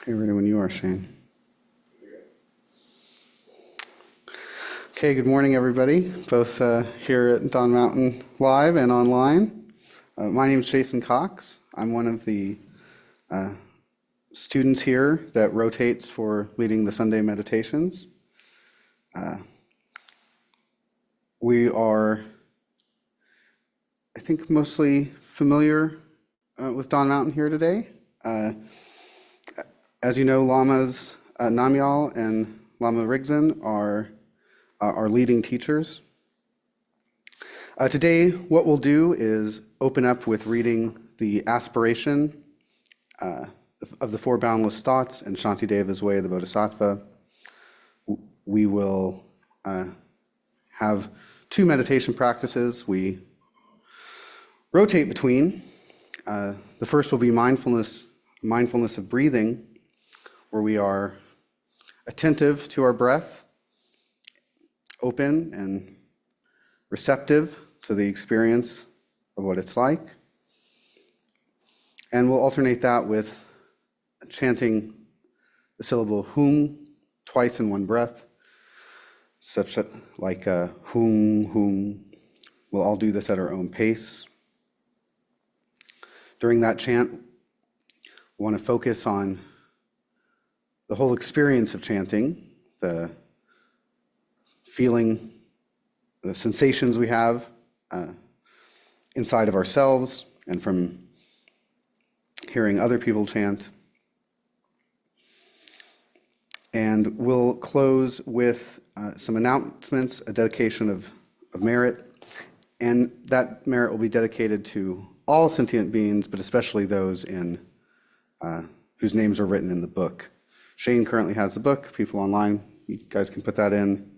Okay, ready when you are, Shane. Okay, good morning, everybody, both here at Don Mountain Live and online. My name is Jason Cox. I'm one of the students here that rotates for leading the Sunday meditations. We are, I think, mostly familiar with Don Mountain here today. As you know, Lamas Namyal and Lama Rigzin are our leading teachers. Today, what we'll do is open up with reading the aspiration of the Four Boundless Thoughts and Shantideva's Way of the Bodhisattva. We will have two meditation practices we rotate between. The first will be mindfulness of breathing, where we are attentive to our breath, open and receptive to the experience of what it's like. And we'll alternate that with chanting the syllable hum twice in one breath, such like hum, hum. We'll all do this at our own pace. During that chant, we want to focus on the whole experience of chanting, the feeling, the sensations we have inside of ourselves and from hearing other people chant. And we'll close with some announcements, a dedication of merit, and that merit will be dedicated to all sentient beings, but especially those whose names are written in the book. Shane currently has the book. People online, you guys can put that in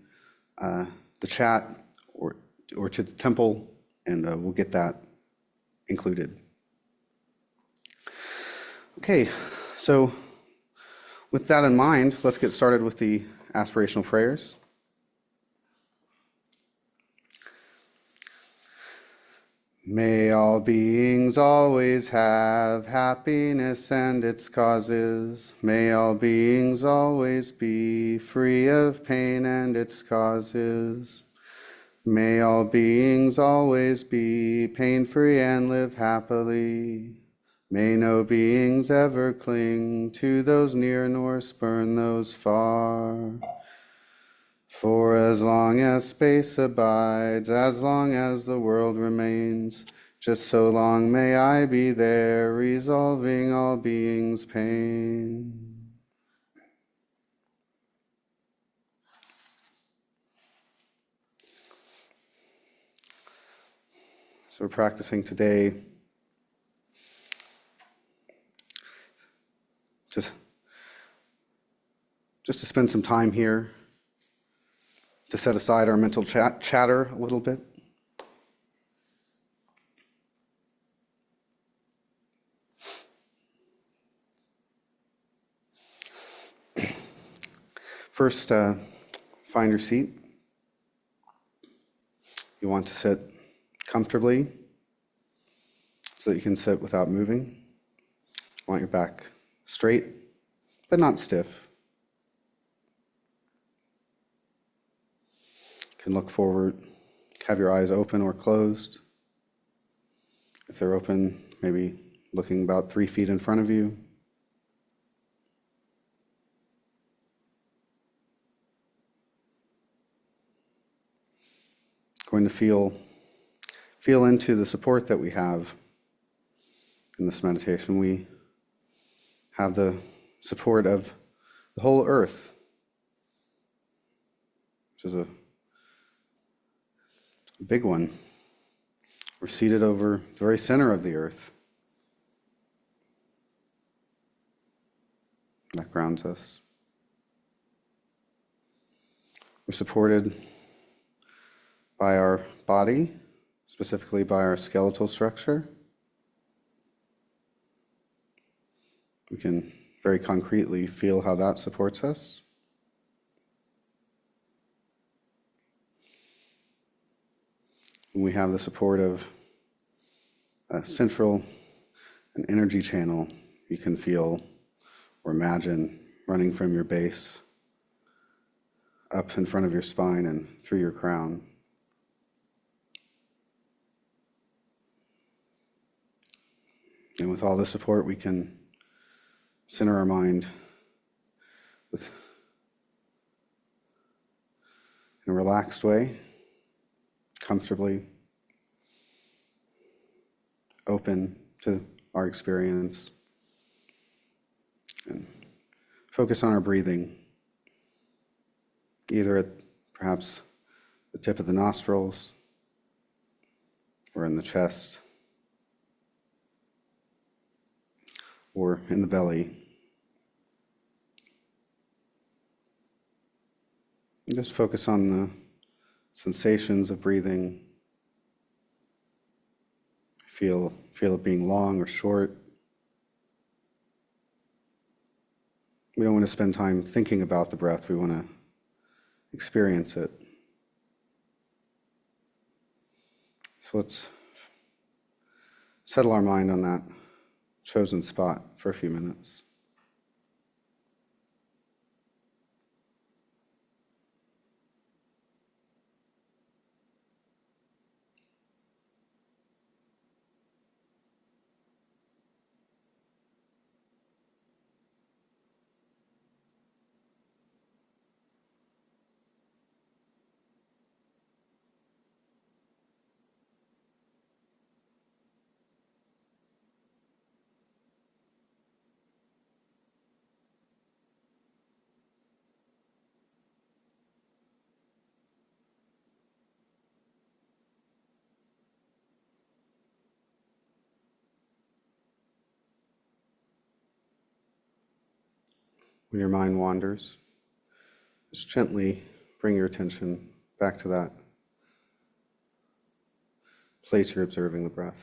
the chat or to the temple, and we'll get that included. Okay, so with that in mind, let's get started with the aspirational prayers. May all beings always have happiness and its causes. May all beings always be free of pain and its causes. May all beings always be pain-free and live happily. May no beings ever cling to those near nor spurn those far. For as long as space abides, as long as the world remains, just so long may I be there, resolving all beings' pain. So we're practicing today just to spend some time here, to set aside our mental chatter a little bit. First, find your seat. You want to sit comfortably so that you can sit without moving. You want your back straight, but not stiff. You can look forward, have your eyes open or closed. If they're open, maybe looking about 3 feet in front of you. Going to feel into the support that we have in this meditation. We have the support of the whole earth, which is a big one. We're seated over the very center of the earth. That grounds us. We're supported by our body, specifically by our skeletal structure. We can very concretely feel how that supports us. And we have the support of a central an energy channel. You can feel or imagine running from your base up in front of your spine and through your crown. And with all the support, we can center our mind in a relaxed way, comfortably open to our experience, and focus on our breathing, either at perhaps the tip of the nostrils or in the chest or in the belly. And just focus on the sensations of breathing. Feel it being long or short. We don't want to spend time thinking about the breath. We want to experience it. So let's settle our mind on that chosen spot for a few minutes. When your mind wanders, just gently bring your attention back to that place you're observing the breath.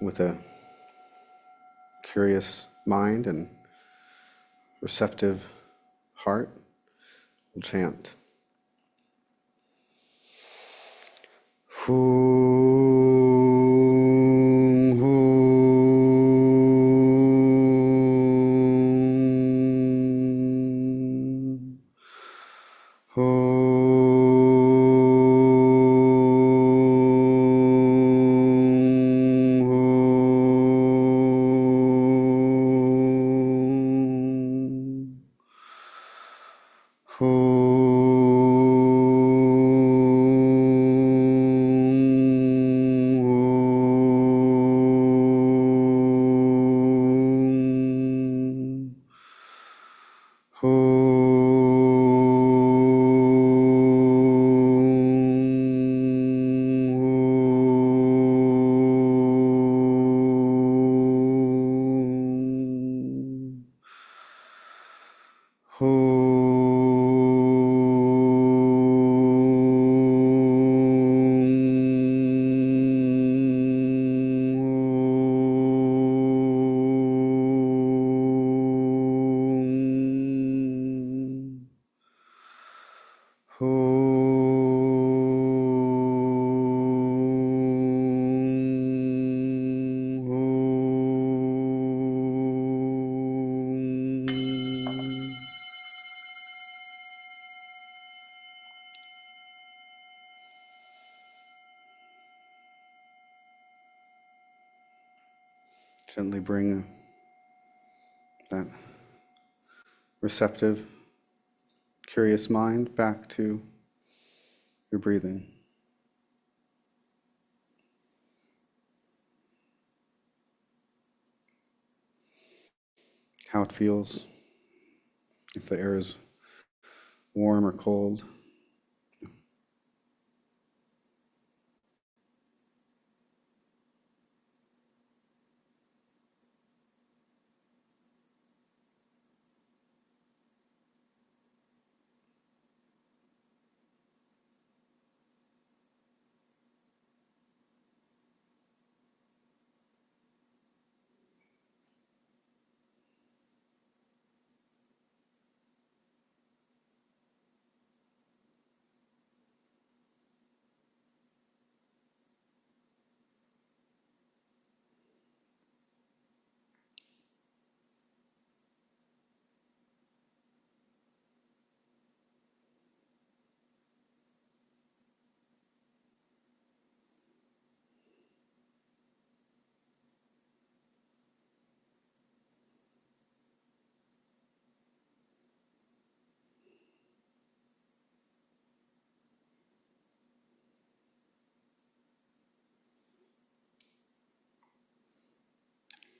With a curious mind and receptive heart, we'll chant. Hum, hum, hum, Gently bring that receptive, curious mind back to your breathing. How it feels, if the air is warm or cold.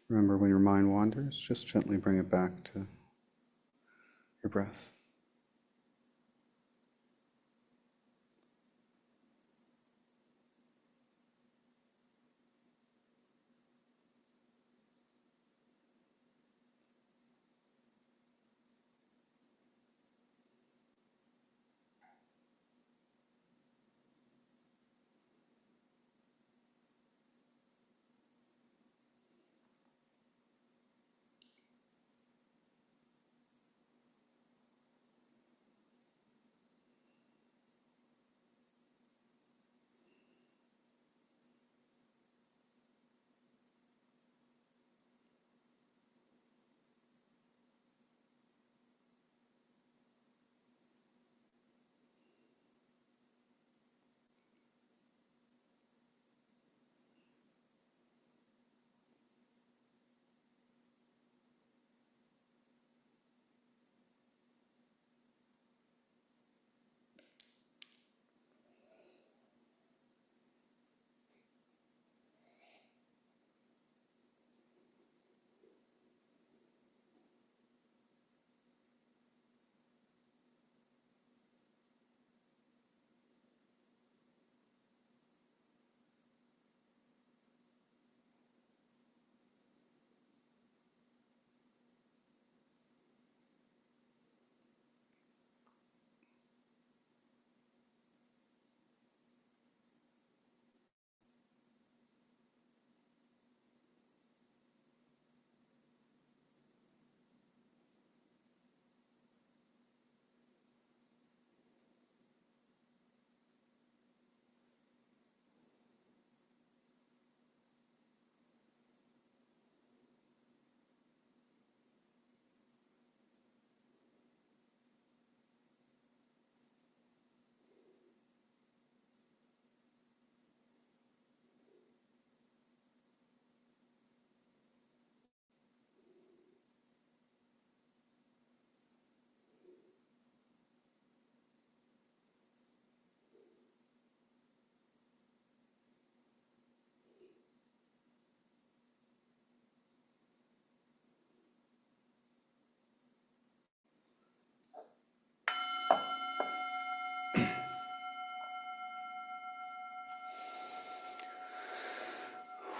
Remember, when your mind wanders, just gently bring it back to your breath.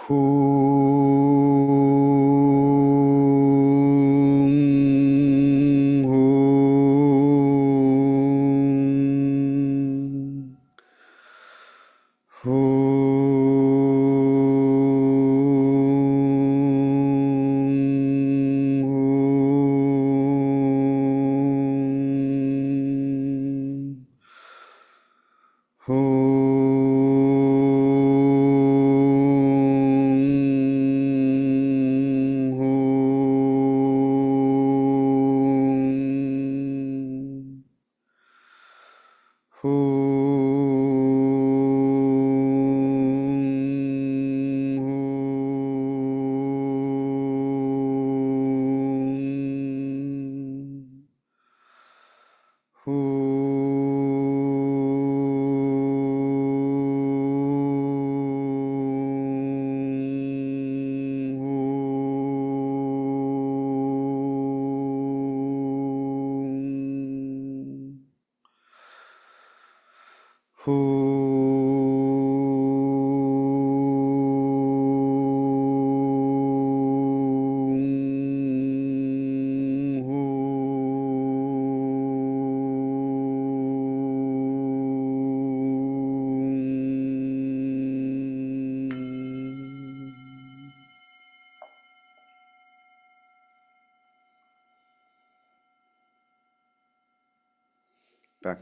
Hum, hum, hum. Back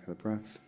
to the breath.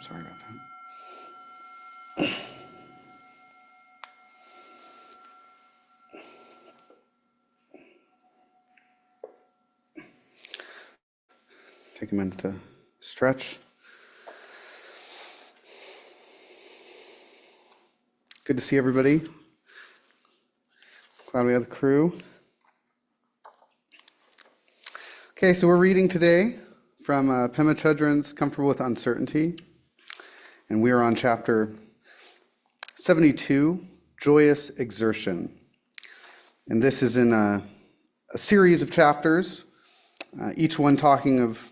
Sorry about that. Take a minute to stretch. Good to see everybody. Glad we have the crew. Okay, so we're reading today from Pema Chodron's Comfortable with Uncertainty, and we are on chapter 72, joyous exertion. And this is in a series of chapters, each one talking of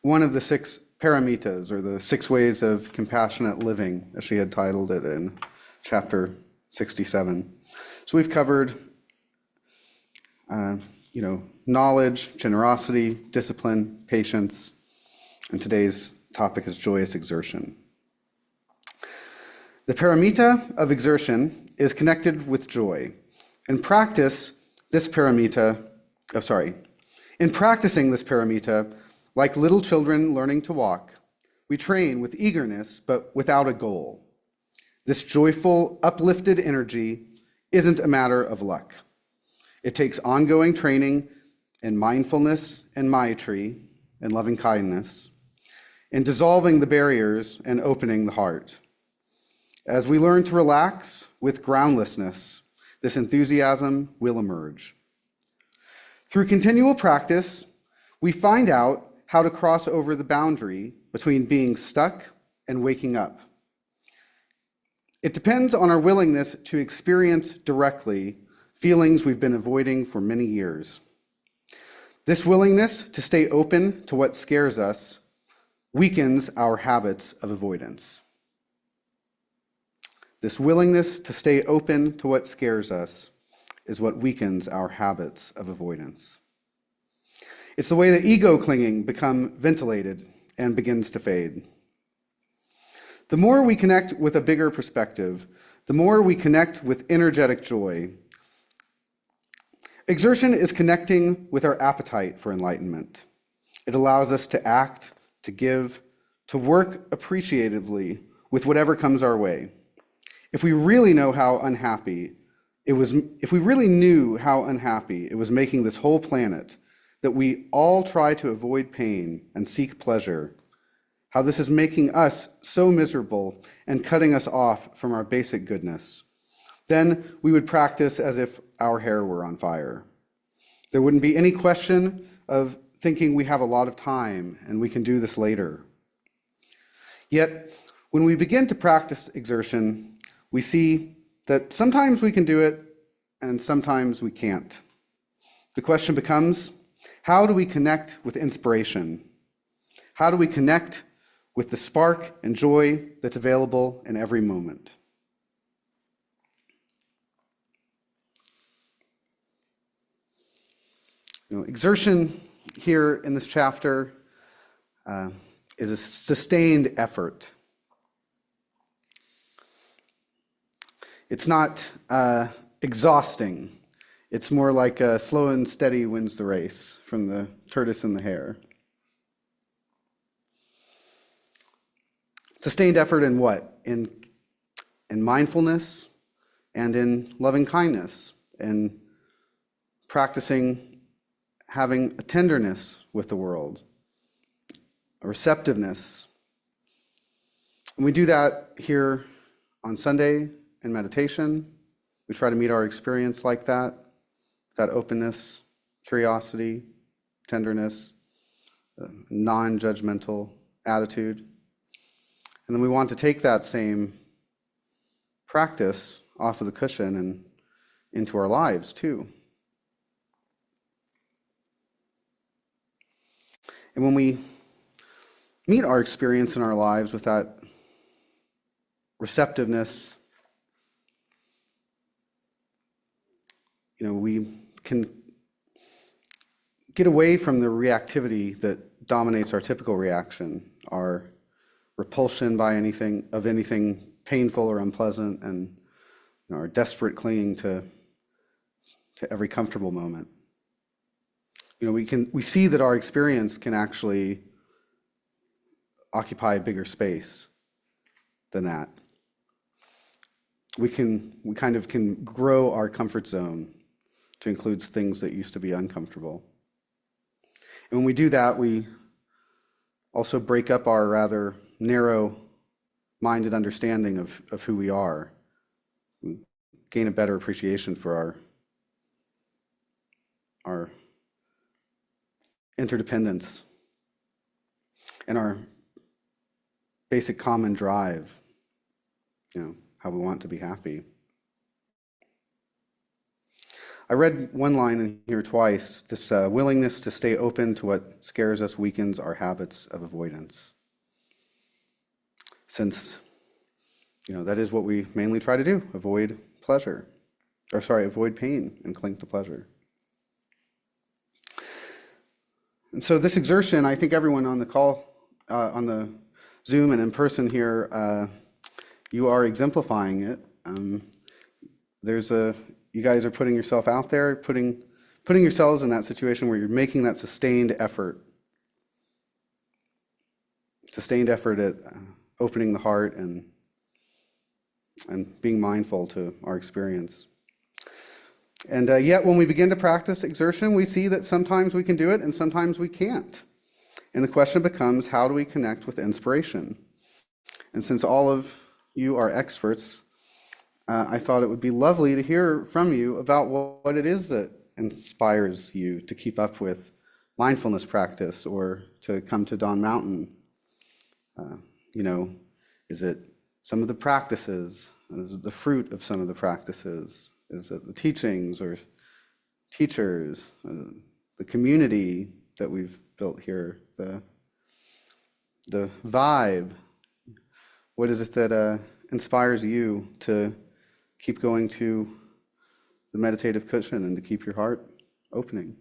one of the 6 paramitas, or the 6 ways of compassionate living, as she had titled it in chapter 67. So we've covered, knowledge, generosity, discipline, patience, and today's topic is joyous exertion. The paramita of exertion is connected with joy. In practicing this paramita, like little children learning to walk, we train with eagerness, but without a goal. This joyful, uplifted energy isn't a matter of luck. It takes ongoing training in mindfulness and maitrī, and loving kindness, in dissolving the barriers and opening the heart. As we learn to relax with groundlessness, this enthusiasm will emerge. Through continual practice, we find out how to cross over the boundary between being stuck and waking up. It depends on our willingness to experience directly feelings we've been avoiding for many years. This willingness to stay open to what scares us weakens our habits of avoidance. This willingness to stay open to what scares us is what weakens our habits of avoidance. It's the way that ego clinging becomes ventilated and begins to fade. The more we connect with a bigger perspective, the more we connect with energetic joy. Exertion is connecting with our appetite for enlightenment. It allows us to act, to give, to work appreciatively with whatever comes our way. If we really knew how unhappy it was making this whole planet, that we all try to avoid pain and seek pleasure, how this is making us so miserable and cutting us off from our basic goodness, then we would practice as if our hair were on fire. There wouldn't be any question of thinking we have a lot of time and we can do this later. Yet, when we begin to practice exertion, we see that sometimes we can do it and sometimes we can't. The question becomes, how do we connect with inspiration? How do we connect with the spark and joy that's available in every moment? Exertion here in this chapter is a sustained effort. It's not exhausting. It's more like a slow and steady wins the race from the tortoise and the hare. Sustained effort in what? In mindfulness and in loving kindness, and practicing having a tenderness with the world, a receptiveness. And we do that here on Sunday in meditation. We try to meet our experience like that openness, curiosity, tenderness, non-judgmental attitude. And then we want to take that same practice off of the cushion and into our lives too. And when we meet our experience in our lives with that receptiveness, we can get away from the reactivity that dominates our typical reaction, our repulsion by anything painful or unpleasant, and our desperate clinging to every comfortable moment. We see that our experience can actually occupy a bigger space than that. We kind of can grow our comfort zone to include things that used to be uncomfortable. And when we do that, we also break up our rather narrow-minded understanding of who we are. We gain a better appreciation for our interdependence and our basic common drive. how we want to be happy. I read one line in here twice, this willingness to stay open to what scares us weakens our habits of avoidance. Since, that is what we mainly try to do, avoid pain and cling to pleasure. And so this exertion, I think everyone on the call, on the Zoom and in person here, you are exemplifying it. You guys are putting yourself out there, putting yourselves in that situation where you're making that sustained effort at opening the heart and being mindful to our experience. And yet when we begin to practice exertion, we see that sometimes we can do it and sometimes we can't. And the question becomes, how do we connect with inspiration? And since all of you are experts, I thought it would be lovely to hear from you about what it is that inspires you to keep up with mindfulness practice or to come to Dawn Mountain. Is it some of the practices? Is it the fruit of some of the practices? Is it the teachings or teachers, the community that we've built here, the vibe? What is it that inspires you to keep going to the meditative cushion and to keep your heart opening?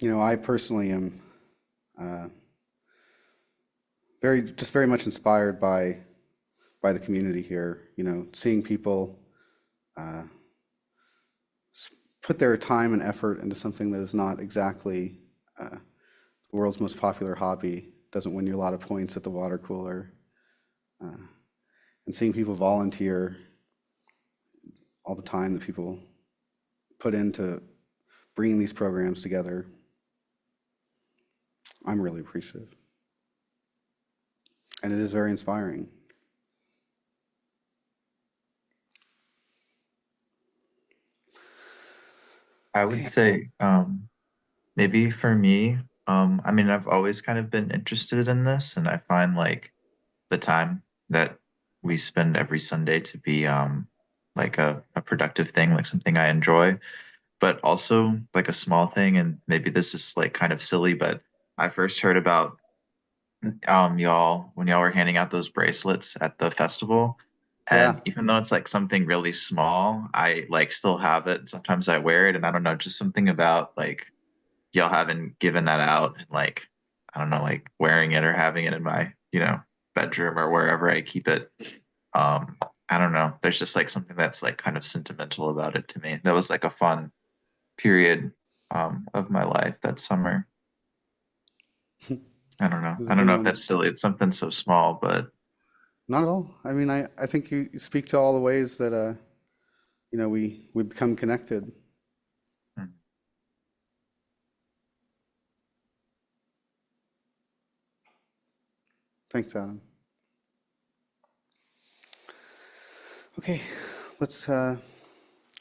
I personally am very much inspired by the community here. Seeing people put their time and effort into something that is not exactly the world's most popular hobby, doesn't win you a lot of points at the water cooler, and seeing people volunteer all the time that people put into bringing these programs together, I'm really appreciative. And it is very inspiring. I would say maybe for me, I've always kind of been interested in this, and I find like the time that we spend every Sunday to be like a productive thing, like something I enjoy, but also like a small thing, and maybe this is like kind of silly, but I first heard about y'all when y'all were handing out those bracelets at the festival. Yeah, And even though it's like something really small, I like still have it. Sometimes I wear it, and I don't know, just something about like y'all having given that out and like I don't know, like wearing it or having it in my, bedroom or wherever I keep it. Um, I don't know. There's just like something that's like kind of sentimental about it to me. That was like a fun period of my life that summer. I don't know. it was a I don't good know if one. that's silly. It's something so small, but Not at all. I mean, I think you speak to all the ways that we become connected. mm. Thanks, Adam. Okay, let's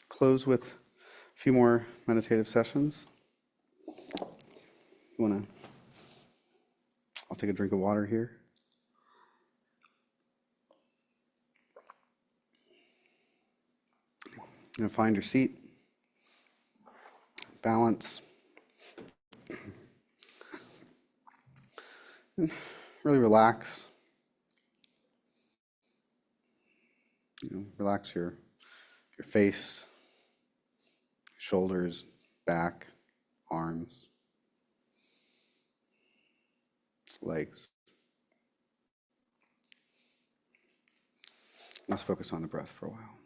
close with a few more meditative sessions. You wanna? I'll take a drink of water here. Find your seat. Balance. Really relax. Relax your face, shoulders, back, arms, legs. Let's focus on the breath for a while.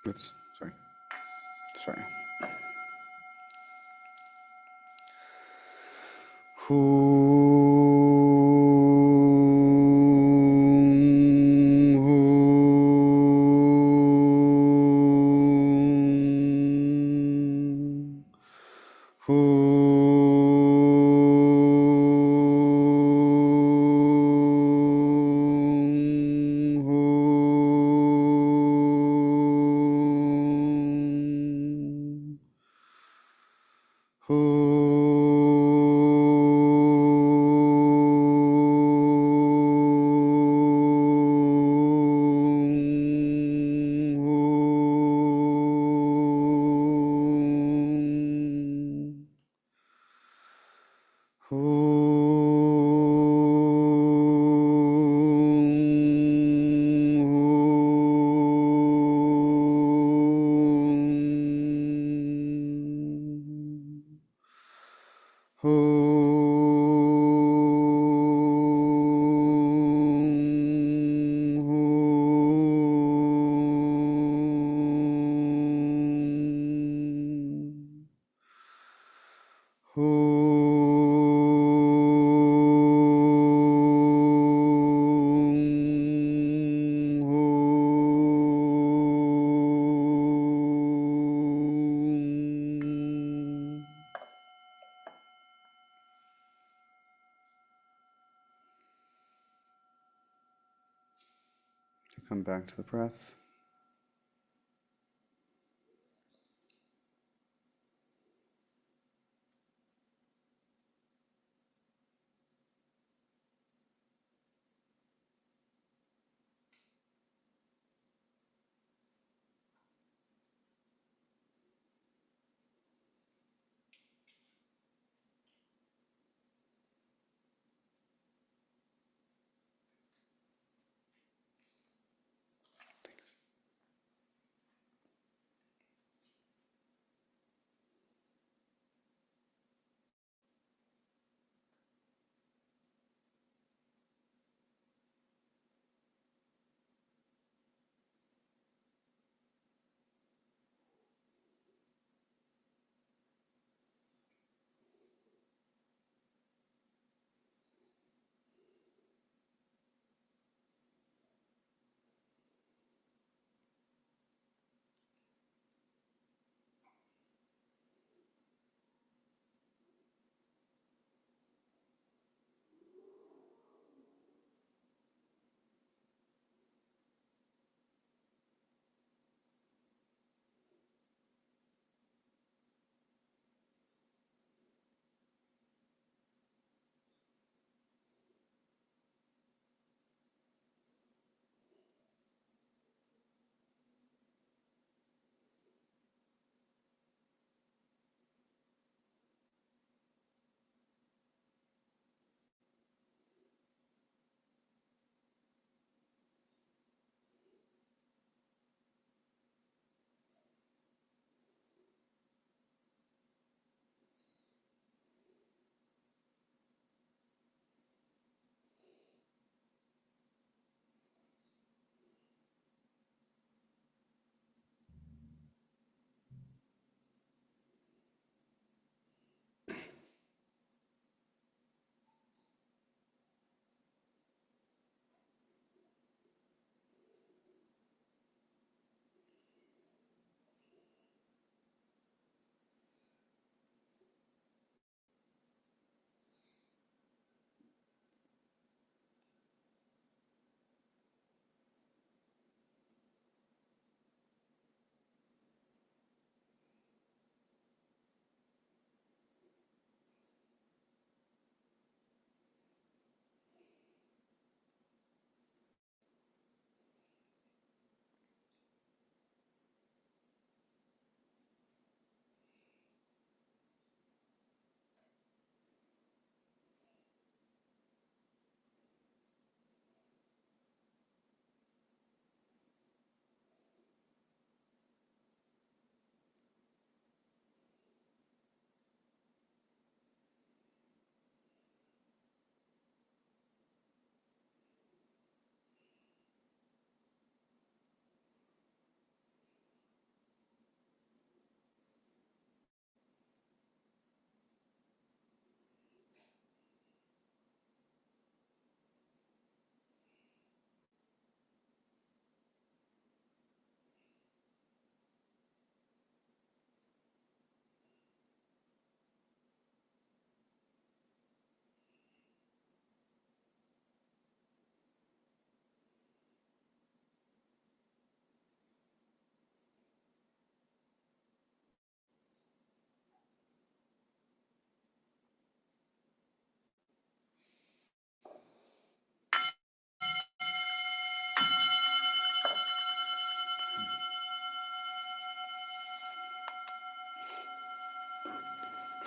Oops, sorry. Sorry. Come back to the breath.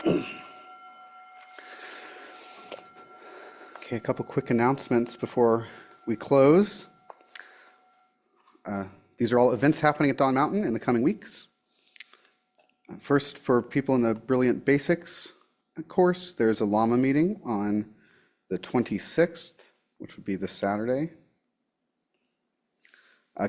Okay, a couple quick announcements before we close. These are all events happening at Dawn Mountain in the coming weeks. First, for people in the Brilliant Basics course, there's a Llama meeting on the 26th, which would be this Saturday.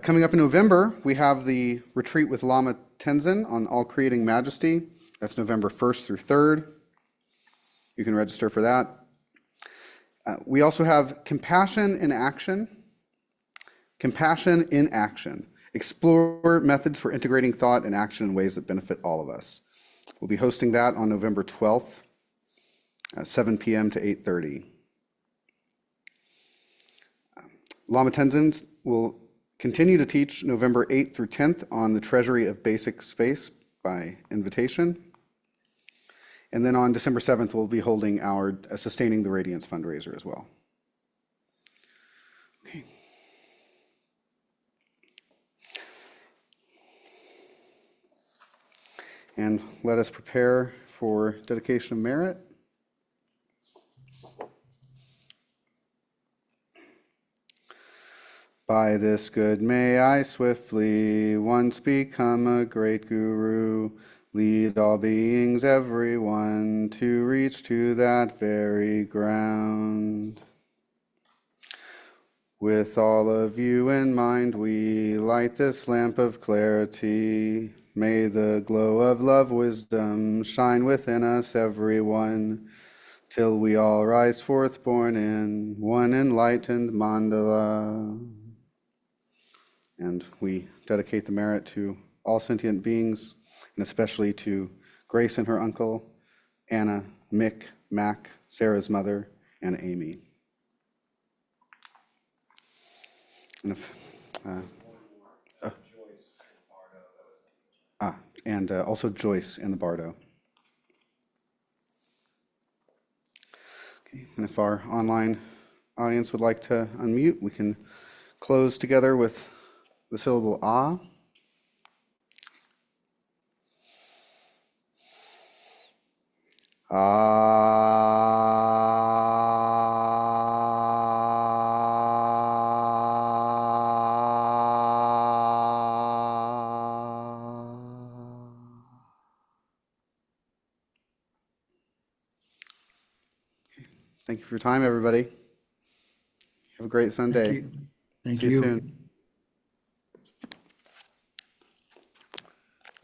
Coming up in November, we have the retreat with Lama Tenzin on All Creating Majesty. That's November 1st through 3rd. You can register for that. We also have Compassion in Action. Compassion in Action. Explore methods for integrating thought and action in ways that benefit all of us. We'll be hosting that on November 12th at 7 p.m. to 8:30. Lama Tenzin will continue to teach November 8th through 10th on the Treasury of Basic Space by invitation. And then on December 7th, we'll be holding our Sustaining the Radiance fundraiser as well. Okay. And let us prepare for dedication of merit. By this good may I swiftly once become a great guru, lead all beings, everyone, to reach to that very ground. With all of you in mind, we light this lamp of clarity. May the glow of love, wisdom shine within us, everyone, till we all rise forth born in one enlightened mandala. And we dedicate the merit to all sentient beings, and especially to Grace and her uncle, Anna, Mick, Mac, Sarah's mother, and Amy. And if, and also Joyce in the Bardo. Okay. And if our online audience would like to unmute, we can close together with the syllable ah. Thank you for your time, everybody. Have a great Sunday. Thank See you you. soon.